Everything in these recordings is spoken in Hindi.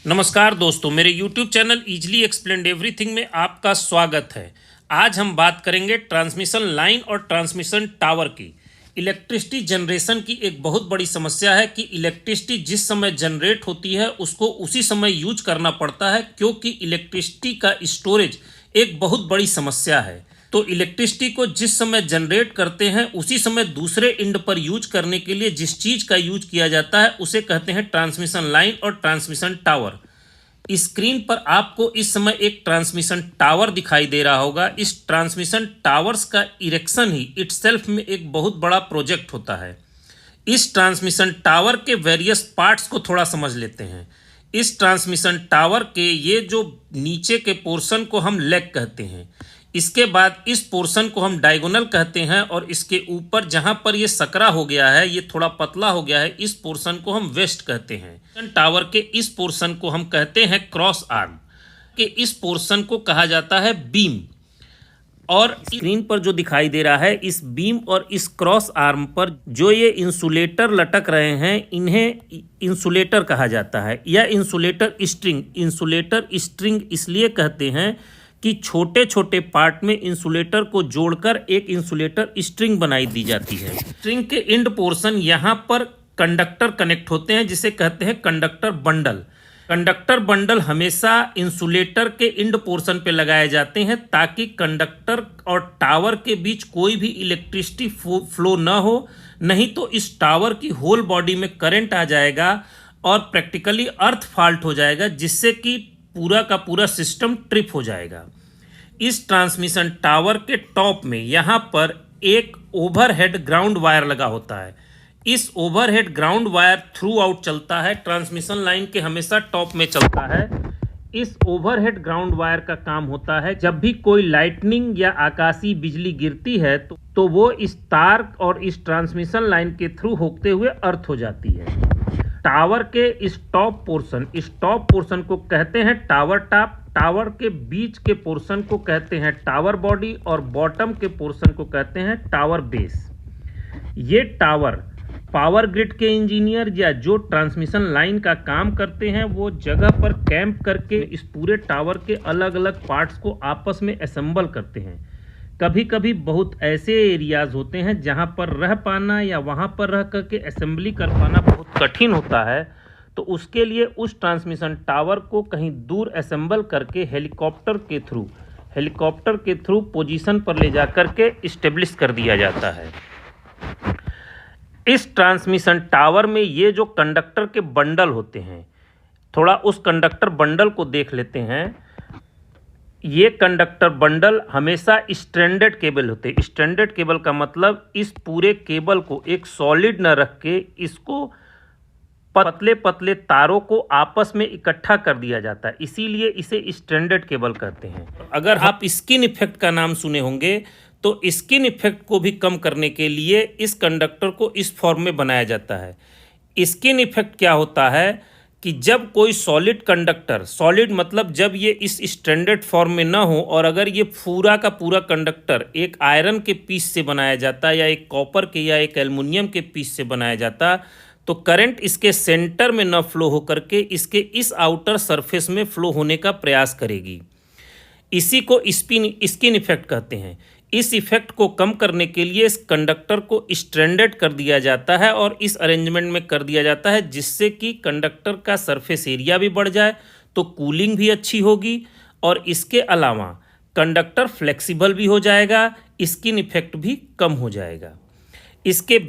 नमस्कार दोस्तों, मेरे YouTube channel easily explained everything में आपका स्वागत है। आज हम बात करेंगे ट्रांसमिशन लाइन और ट्रांसमिशन टावर की। इलेक्ट्रिसिटी जनरेशन की एक बहुत बड़ी समस्या है कि इलेक्ट्रिसिटी जिस समय जनरेट होती है उसको उसी समय यूज करना पड़ता है, क्योंकि इलेक्ट्रिसिटी का स्टोरेज एक बहुत बड़ी समस्या है। तो इलेक्ट्रिसिटी को जिस समय जनरेट करते हैं उसी समय दूसरे एंड पर यूज करने के लिए जिस चीज़ का यूज किया जाता है उसे कहते हैं ट्रांसमिशन लाइन और ट्रांसमिशन टावर। स्क्रीन पर आपको इस समय एक ट्रांसमिशन टावर दिखाई दे रहा होगा। इस ट्रांसमिशन टावर्स का इरेक्शन ही इटसेल्फ में एक बहुत बड़ा प्रोजेक्ट होता है। इस ट्रांसमिशन टावर के वेरियस पार्ट्स को थोड़ा समझ लेते हैं। इस ट्रांसमिशन टावर के ये जो नीचे के पोर्शन को हम लेग कहते हैं, इसके बाद इस पोर्शन को हम डायगोनल कहते हैं, और इसके ऊपर जहां पर ये सकरा हो गया है, ये थोड़ा पतला हो गया है, इस पोर्शन को हम वेस्ट कहते हैं। टावर के इस पोर्शन को हम कहते हैं क्रॉस आर्म। के इस पोर्शन को कहा जाता है बीम। और स्क्रीन पर जो दिखाई दे रहा है, इस बीम और इस क्रॉस आर्म पर जो ये इंसुलेटर लटक रहे हैं, इन्हें इंसुलेटर कहा जाता है या इंसुलेटर स्ट्रिंग। इंसुलेटर स्ट्रिंग इसलिए कहते हैं कि छोटे छोटे पार्ट में इंसुलेटर को जोड़कर एक इंसुलेटर स्ट्रिंग बनाई दी जाती है। स्ट्रिंग के एंड पोर्शन यहाँ पर कंडक्टर कनेक्ट होते हैं, जिसे कहते हैं कंडक्टर बंडल। कंडक्टर बंडल हमेशा इंसुलेटर के एंड पोर्शन पे लगाए जाते हैं ताकि कंडक्टर और टावर के बीच कोई भी इलेक्ट्रिसिटी फ्लो ना हो, नहीं तो इस टावर की होल बॉडी में करंट आ जाएगा और प्रैक्टिकली अर्थ फॉल्ट हो जाएगा, जिससे कि पूरा का पूरा सिस्टम ट्रिप हो जाएगा। इस ट्रांसमिशन टावर के टॉप में यहाँ पर एक ओवरहेड ग्राउंड वायर लगा होता है। इस overhead ground wire through out चलता है, ट्रांसमिशन लाइन के हमेशा टॉप में चलता है। इस ओवरहेड ग्राउंड वायर का काम होता है, जब भी कोई लाइटनिंग या आकाशीय बिजली गिरती है तो वो इस तार और इस ट्रांसमिशन लाइन के थ्रू होते हुए अर्थ हो जाती है। टावर के इस टॉप पोर्शन को कहते हैं टावर टॉप। टावर के बीच के पोर्शन को कहते हैं टावर बॉडी और बॉटम के पोर्शन को कहते हैं टावर बेस। ये टावर पावर ग्रिड के इंजीनियर या जो ट्रांसमिशन लाइन का काम करते हैं, वो जगह पर कैंप करके इस पूरे टावर के अलग अलग पार्ट्स को आपस में असेंबल करते हैं। कभी कभी बहुत ऐसे एरियाज होते हैं जहां पर रह पाना या वहां पर रह करके असेंबली कर पाना बहुत कठिन होता है, तो उसके लिए उस ट्रांसमिशन टावर को कहीं दूर असेंबल करके हेलीकॉप्टर के थ्रू पोजीशन पर ले जा करके इस्टेब्लिश कर दिया जाता है। इस ट्रांसमिशन टावर में ये जो कंडक्टर के बंडल होते हैं, थोड़ा उस कंडक्टर बंडल को देख लेते हैं। ये कंडक्टर बंडल हमेशा स्ट्रैंडेड केबल होते हैं। स्ट्रैंडेड केबल का मतलब इस पूरे केबल को एक सॉलिड न रख के इसको पतले पतले तारों को आपस में इकट्ठा कर दिया जाता है, इसीलिए इसे स्ट्रैंडेड केबल कहते हैं। अगर आप स्किन इफेक्ट का नाम सुने होंगे, तो स्किन इफेक्ट को भी कम करने के लिए इस कंडक्टर को इस फॉर्म में बनाया जाता है। स्किन इफेक्ट क्या होता है कि जब कोई सॉलिड कंडक्टर, सॉलिड मतलब जब ये इस स्टैंडर्ड फॉर्म में ना हो, और अगर ये पूरा का पूरा कंडक्टर एक आयरन के पीस से बनाया जाता या एक कॉपर के या एक एल्युमिनियम के पीस से बनाया जाता, तो करंट इसके सेंटर में न फ्लो हो करके इसके इस आउटर सरफेस में फ्लो होने का प्रयास करेगी। इसी को स्किन इफेक्ट कहते हैं। इस इफेक्ट को कम करने के लिए इस कंडक्टर को स्ट्रैंडेड कर दिया जाता है और इस अरेंजमेंट में कर दिया जाता है, जिससे कि कंडक्टर का सरफेस एरिया भी बढ़ जाए, तो कूलिंग भी अच्छी होगी, और इसके अलावा कंडक्टर फ्लेक्सिबल भी हो जाएगा, स्किन इफेक्ट भी कम हो जाएगा। इसके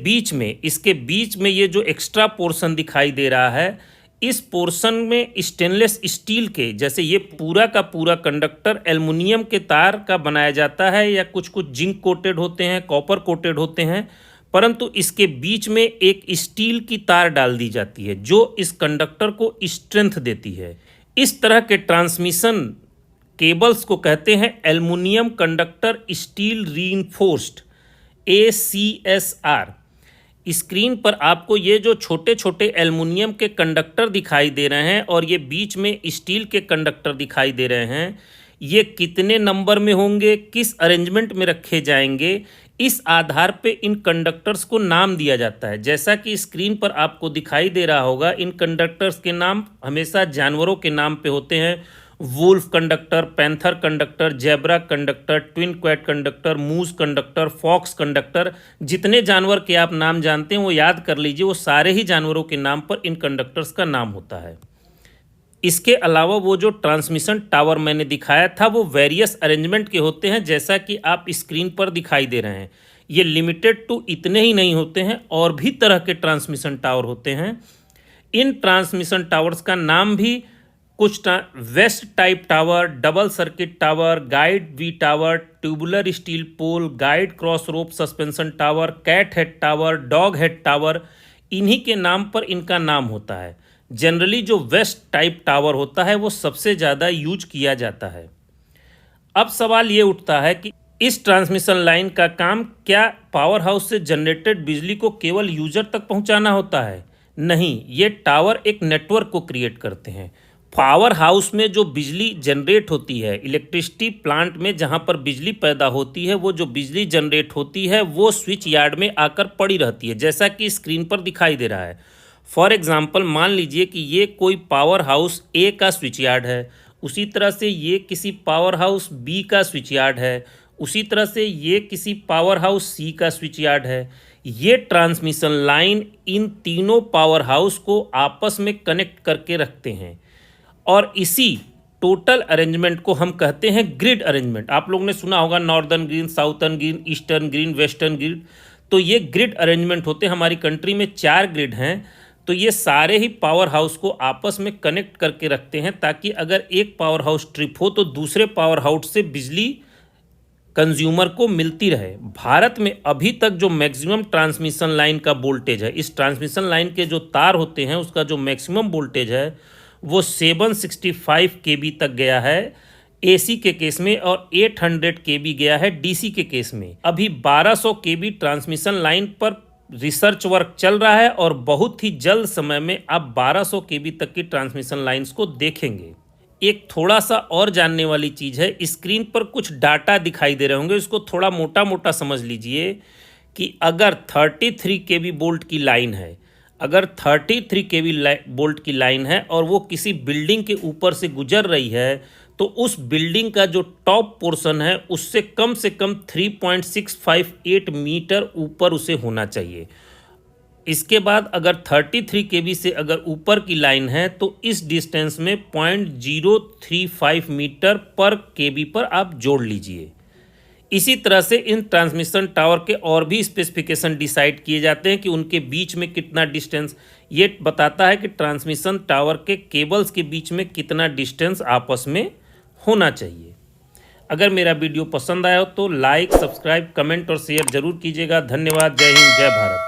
बीच में ये जो एक्स्ट्रा पोर्शन दिखाई दे रहा है, इस पोर्शन में स्टेनलेस स्टील के, जैसे ये पूरा का पूरा कंडक्टर एल्युमिनियम के तार का बनाया जाता है, या कुछ जिंक कोटेड होते हैं, कॉपर कोटेड होते हैं, परंतु इसके बीच में एक स्टील की तार डाल दी जाती है जो इस कंडक्टर को स्ट्रेंथ देती है। इस तरह के ट्रांसमिशन केबल्स को कहते हैं aluminium conductor steel reinforced, ACSR। Screen पर आपको ये जो छोटे छोटे एल्युमिनियम के कंडक्टर दिखाई दे रहे हैं और ये बीच में स्टील के कंडक्टर दिखाई दे रहे हैं, ये कितने नंबर में होंगे, किस अरेंजमेंट में रखे जाएंगे, इस आधार पे इन कंडक्टर्स को नाम दिया जाता है। जैसा कि स्क्रीन पर आपको दिखाई दे रहा होगा, इन कंडक्टर्स के नाम हमेशा जानवरों के नाम पे होते हैं। Wolf conductor, panther conductor, zebra conductor, twin quiet conductor, moose conductor, fox conductor. जितने जानवर के आप नाम जानते हैं वो याद कर लीजिए, वो सारे ही जानवरों के नाम पर इन कंडक्टर्स का नाम होता है। इसके अलावा वो जो ट्रांसमिशन टावर मैंने दिखाया था वो वेरियस अरेंजमेंट के होते हैं, जैसा कि आप स्क्रीन पर दिखाई दे रहे हैं। ये लिमिटेड टू इतने ही नहीं होते हैं, और भी तरह के ट्रांसमिशन टावर होते हैं। इन ट्रांसमिशन टावर्स का नाम भी कुछ waist type tower, double circuit tower, guyed V tower, tubular steel pole, guyed cross rope suspension tower, cat head tower, dog head tower, इन्हीं के नाम पर इनका नाम होता है। जनरली जो वेस्ट टाइप टावर होता है वो सबसे ज़्यादा यूज किया जाता है। अब सवाल ये उठता है कि इस ट्रांसमिशन लाइन का काम क्या पावर हाउस से जनरेटेड बिजली को केवल यूजर तक पहुंचाना होता है? नहीं, ये टावर एक नेटवर्क को क्रिएट करते हैं। पावर हाउस में जो बिजली जनरेट होती है, इलेक्ट्रिसिटी प्लांट में जहां पर बिजली पैदा होती है, वो जो बिजली जनरेट होती है वो स्विच यार्ड में आकर पड़ी रहती है, जैसा कि स्क्रीन पर दिखाई दे रहा है। फॉर एग्जाम्पल मान लीजिए कि ये कोई पावर हाउस ए का स्विच यार्ड है, उसी तरह से ये किसी पावर हाउस बी का स्विच यार्ड है, उसी तरह से ये किसी पावर हाउस सी का स्विच यार्ड है। ये ट्रांसमिशन लाइन इन तीनों पावर हाउस को आपस में कनेक्ट करके रखते हैं, और इसी टोटल अरेंजमेंट को हम कहते हैं ग्रिड अरेंजमेंट। आप लोगों ने सुना होगा northern grid, southern grid, eastern grid, western grid. तो ये ग्रिड अरेंजमेंट होते हैं। हमारी कंट्री में 4 ग्रिड हैं, तो ये सारे ही पावर हाउस को आपस में कनेक्ट करके रखते हैं, ताकि अगर एक पावर हाउस ट्रिप हो तो दूसरे पावर हाउस से बिजली कंज्यूमर को मिलती रहे। भारत में अभी तक जो मैक्सिमम ट्रांसमिशन लाइन का वोल्टेज है, इस ट्रांसमिशन लाइन के जो तार होते हैं उसका जो मैक्सिमम वोल्टेज है वो 765 kV तक गया है AC के केस में, और 800 kV गया है DC के केस में। अभी 1200 kV ट्रांसमिशन लाइन पर रिसर्च वर्क चल रहा है, और बहुत ही जल्द समय में आप 1200 kV तक की ट्रांसमिशन लाइंस को देखेंगे। एक थोड़ा सा और जानने वाली चीज़ है, स्क्रीन पर कुछ डाटा दिखाई दे रहे होंगे, इसको थोड़ा मोटा मोटा समझ लीजिए कि अगर 33 kV वोल्ट की लाइन है, अगर 33 kV वोल्ट की लाइन है और वो किसी बिल्डिंग के ऊपर से गुजर रही है, तो उस बिल्डिंग का जो टॉप पोर्शन है उससे कम से कम 3.658 मीटर ऊपर उसे होना चाहिए। इसके बाद अगर 33 kV से अगर ऊपर की लाइन है तो इस डिस्टेंस में 0.035 मीटर पर केवी पर आप जोड़ लीजिए। इसी तरह से इन ट्रांसमिशन टावर के और भी स्पेसिफिकेशन डिसाइड किए जाते हैं कि उनके बीच में कितना डिस्टेंस, ये बताता है कि ट्रांसमिशन टावर के केबल्स के बीच में कितना डिस्टेंस आपस में होना चाहिए। अगर मेरा वीडियो पसंद आया हो तो लाइक, सब्सक्राइब, कमेंट और शेयर जरूर कीजिएगा। धन्यवाद। जय हिंद, जय भारत।